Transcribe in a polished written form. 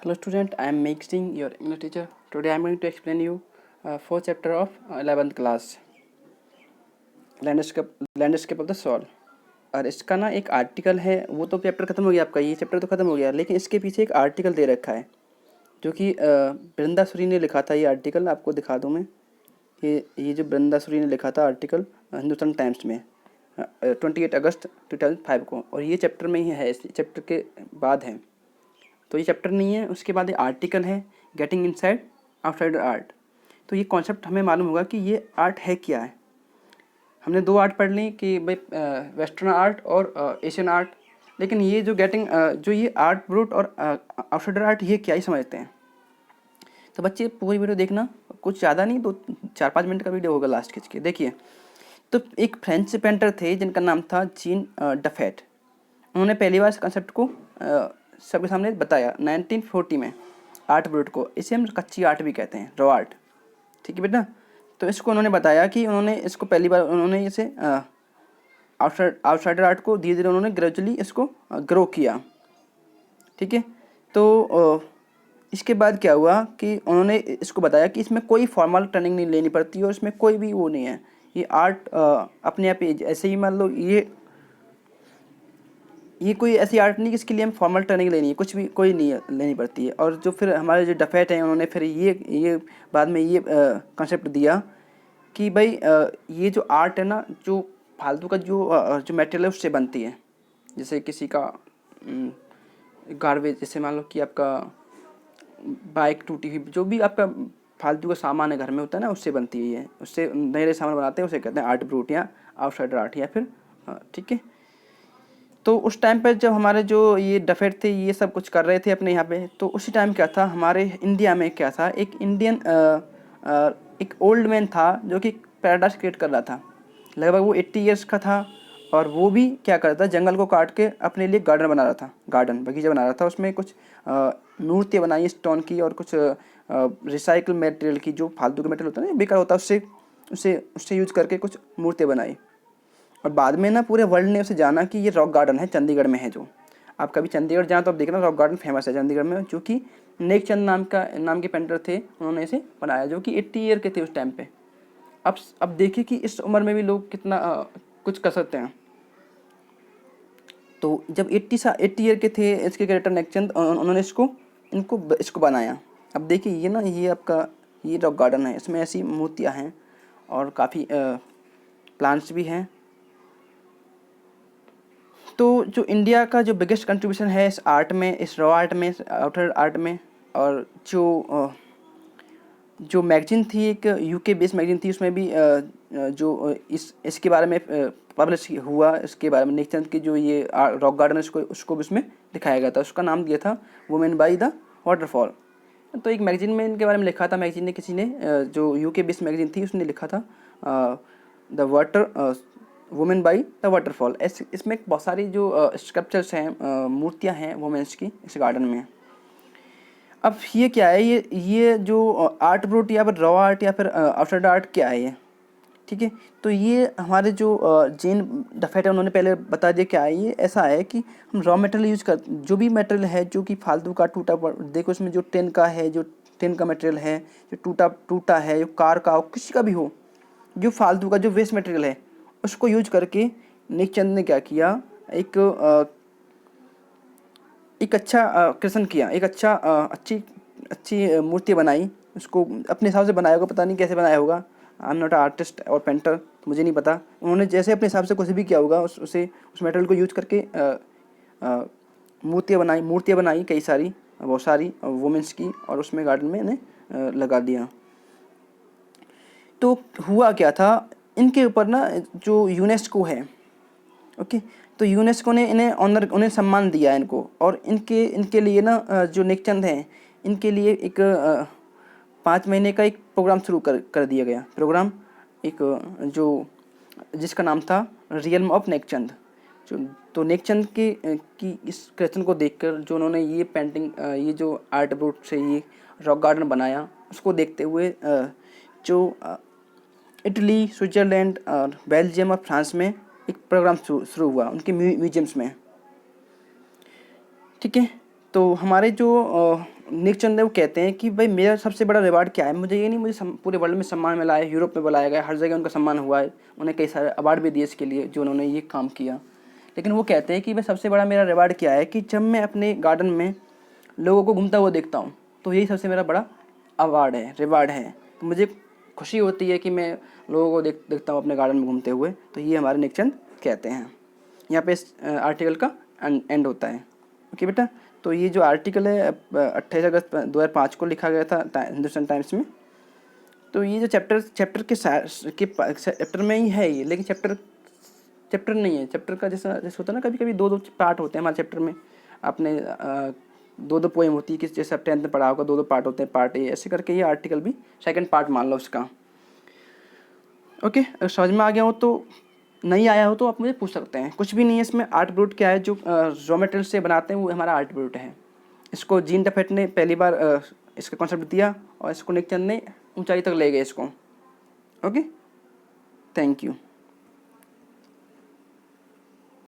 Hello student, I am Meek Singh, your English teacher. Today I am going to explain you fourth chapter of 11th class, landscape of the soul. और इसका ना एक article है, वो तो chapter खत्म हो गया आपका, ये चैप्टर तो खत्म हो गया, लेकिन इसके पीछे एक आर्टिकल दे रखा है जो कि बृंदा सूरी ने लिखा था। ये आर्टिकल आपको दिखा दूँ मैं। ये जो बृंदा सूरी ने लिखा था आर्टिकल हिंदुस्तान टाइम्स में 28 अगस्त 2005 को, और ये चैप्टर में ही है, इस चैप्टर के बाद है। तो ये चैप्टर नहीं है, उसके बाद ये आर्टिकल है गेटिंग इनसाइड आउटसाइड आर्ट। तो ये कॉन्सेप्ट हमें मालूम होगा कि ये आर्ट है क्या है। हमने दो आर्ट पढ़ ली कि भाई वेस्टर्न आर्ट और एशियन आर्ट, लेकिन ये जो जो ये आर्ट ब्रूट और आउटसाइडर आर्ट, ये क्या ही समझते हैं। तो बच्चे पूरी वीडियो देखना, कुछ ज़्यादा नहीं, 2-4-5 मिनट का वीडियो होगा लास्ट खींच के देखिए। तो एक फ्रेंच पेंटर थे जिनका नाम था जीन डफेट। उन्होंने पहली बार इस कंसेप्ट को सबके सामने बताया 1940 में, आर्ट ब्रूट को। इसे हम कच्ची आर्ट भी कहते हैं, रॉ आर्ट, ठीक है बेटा। तो इसको उन्होंने बताया कि उन्होंने इसको पहली बार उन्होंने इसे आउटसाइडर आर्ट को धीरे धीरे उन्होंने ग्रेजुअली इसको ग्रो किया, ठीक है। तो इसके बाद क्या हुआ कि उन्होंने इसको बताया कि इसमें कोई फॉर्मल ट्रेनिंग नहीं लेनी पड़ती और इसमें कोई भी वो नहीं है। ये आर्ट अपने आप ही ऐसे ही, मान लो ये कोई ऐसी आर्ट नहीं कि इसके लिए हम फॉर्मल ट्रेनिंग लेनी है, कुछ भी कोई नहीं लेनी पड़ती है। और जो फिर हमारे जो डफेट हैं, उन्होंने फिर ये बाद में ये कंसेप्ट दिया कि भाई ये जो आर्ट है ना, जो फालतू का जो मटेरियल है उससे बनती है। जैसे किसी का गार्बेज, जैसे मान लो कि आपका बाइक टूटी हुई, जो भी आपका फालतू का सामान है घर में होता है ना, उससे बनती है ये। उससे नए नए सामान बनाते हैं, उसे कहते हैं आर्ट ब्रूट या आउटसाइडर आर्ट या फिर ठीक है। तो उस टाइम पर जब हमारे जो ये डफेट थे ये सब कुछ कर रहे थे अपने यहाँ पे, तो उसी टाइम क्या था हमारे इंडिया में, क्या था, एक इंडियन एक ओल्ड मैन था जो कि पैराडाइज क्रिएट कर रहा था। लगभग वो 80 ईयर्स का था, और वो भी क्या कर रहा था, जंगल को काट के अपने लिए गार्डन बना रहा था, गार्डन बगीचा बना रहा था। उसमें कुछ मूर्तियाँ बनाई स्टोन की और कुछ रिसाइकल मटेरियल की, जो फालतू का मटेरियल होता है ना, बेकार होता है, उससे उससे उससे यूज करके कुछ मूर्तियाँ बनाई। और बाद में ना पूरे वर्ल्ड ने उसे जाना कि ये रॉक गार्डन है, चंडीगढ़ में है। जो आप कभी चंडीगढ़ जाएँ तो आप देखना, रॉक गार्डन फेमस है चंडीगढ़ में, जो कि नेकचंद नाम के पेंटर थे, उन्होंने इसे बनाया, जो कि 80 ईयर के थे उस टाइम पे। अब देखिए कि इस उम्र में भी लोग कितना कुछ कर सकते हैं। तो जब 80 ईयर के थे इसके कैरेक्टर नेकचंद, उन्होंने इसको बनाया। अब देखिए ये ना, ये आपका ये रॉक गार्डन है, इसमें ऐसी मूर्तियाँ हैं और काफ़ी प्लांट्स भी हैं। तो जो इंडिया का जो बिगेस्ट कंट्रीब्यूशन है इस आर्ट में, इस रॉ आर्ट में, इस आउटर आर्ट में, और जो मैगजीन थी, एक यूके बेस्ड मैगजीन थी, उसमें भी जो इसके बारे में पब्लिश हुआ, इसके बारे में नेकचंद की जो ये रॉक गार्डन उसको भी उसमें दिखाया गया था। उसका नाम दिया था वुमेन बाय द वाटरफॉल। तो एक मैगजीन में इनके बारे में लिखा था, मैगजीन ने किसी ने जो यूके बेस्ड मैगजीन थी उसने लिखा था the women by the waterfall. इसमें बहुत सारी जो स्कल्पचर्स हैं, मूर्तियाँ हैं वुमेन्स की इस गार्डन में। अब ये क्या है, ये जो आर्ट ब्रूट या फिर रॉ आर्ट या फिर आउटसाइड आर्ट क्या है ये, ठीक है। तो ये हमारे जो जीन डफेट है, उन्होंने पहले बता दिया क्या है। ये ऐसा है कि हम रॉ मटेरियल यूज कर, जो भी मटेरियल है जो कि फालतू का टूटा, देखो इसमें जो टेन का है, जो टेन का मटेरियल है, जो टूटा है, जो कार का हो, किसी का भी हो, जो फालतू का जो वेस्ट मटेरियल है, उसको यूज करके नेकचंद ने क्या किया, एक अच्छा क्रिएशन किया, एक अच्छी मूर्ति बनाई। उसको अपने हिसाब से बनाया होगा, पता नहीं कैसे बनाया होगा, आई एम नॉट आर्टिस्ट और पेंटर, तो मुझे नहीं पता। उन्होंने जैसे अपने हिसाब से कुछ भी किया होगा, उस मटेरियल को यूज करके मूर्तियाँ बनाई कई सारी, बहुत सारी वुमेंस की, और उसमें गार्डन में इन्हें लगा दिया। तो हुआ क्या था, इनके ऊपर ना जो यूनेस्को है, ओके, तो यूनेस्को ने उन्हें सम्मान दिया इनको। और इनके लिए ना जो नेकचंद हैं, इनके लिए एक 5 महीने का एक प्रोग्राम शुरू कर दिया गया। प्रोग्राम एक जो जिसका नाम था रियल्म ऑफ नेकचंद। तो नेकचंद की इस क्रिएशन को देखकर, जो उन्होंने ये पेंटिंग, ये जो आर्ट ब्रूट से ये रॉक गार्डन बनाया, उसको देखते हुए जो इटली, स्विट्ज़रलैंड और बेल्जियम और फ्रांस में एक प्रोग्राम शुरू हुआ उनके म्यूजियम्स में, ठीक है। तो हमारे जो निक चंद है वो कहते हैं कि भाई मेरा सबसे बड़ा रिवार्ड क्या है, मुझे ये नहीं, मुझे पूरे वर्ल्ड में सम्मान मिला है, यूरोप में बुलाया गया, हर जगह उनका सम्मान हुआ है, उन्हें कई सारे अवार्ड भी दिए इसके लिए जो उन्होंने ये काम किया। लेकिन वो कहते हैं कि भाई सबसे बड़ा मेरा रिवार्ड क्या है कि जब मैं अपने गार्डन में लोगों को घूमता हुआ देखता हूँ तो यही सबसे मेरा बड़ा अवार्ड है, रिवार्ड है। तो मुझे खुशी होती है कि मैं लोगों को देखता हूँ अपने गार्डन में घूमते हुए। तो ये हमारे निक चंद कहते हैं। यहाँ पे इस आर्टिकल का एंड होता है। ओके बेटा, तो ये जो आर्टिकल है 28 अगस्त 2005 को लिखा गया था हिंदुस्तान टाइम्स में। तो ये जो चैप्टर चैप्टर में ही है ये, लेकिन चैप्टर नहीं है। चैप्टर का जैसा होता है ना, कभी कभी दो पार्ट होते हैं हमारे चैप्टर में। आपने दो पोएम होती है कि जैसे आप 10th में पढ़ा होगा, दो पार्ट होते हैं, पार्ट ए, ऐसे करके ये आर्टिकल भी सेकंड पार्ट मान लो उसका। ओके, अगर समझ में आ गया हो तो, नहीं आया हो तो आप मुझे पूछ सकते हैं। कुछ भी नहीं है इसमें। आर्ट ब्रूट क्या है, जो रॉ मटेरियल से बनाते हैं वो हमारा आर्ट ब्रूट है। इसको जीन डफेट ने पहली बार इसका कॉन्सेप्ट दिया और इसको निक चंद ने ऊंचाई तक ले गए इसको। Okay, thank you.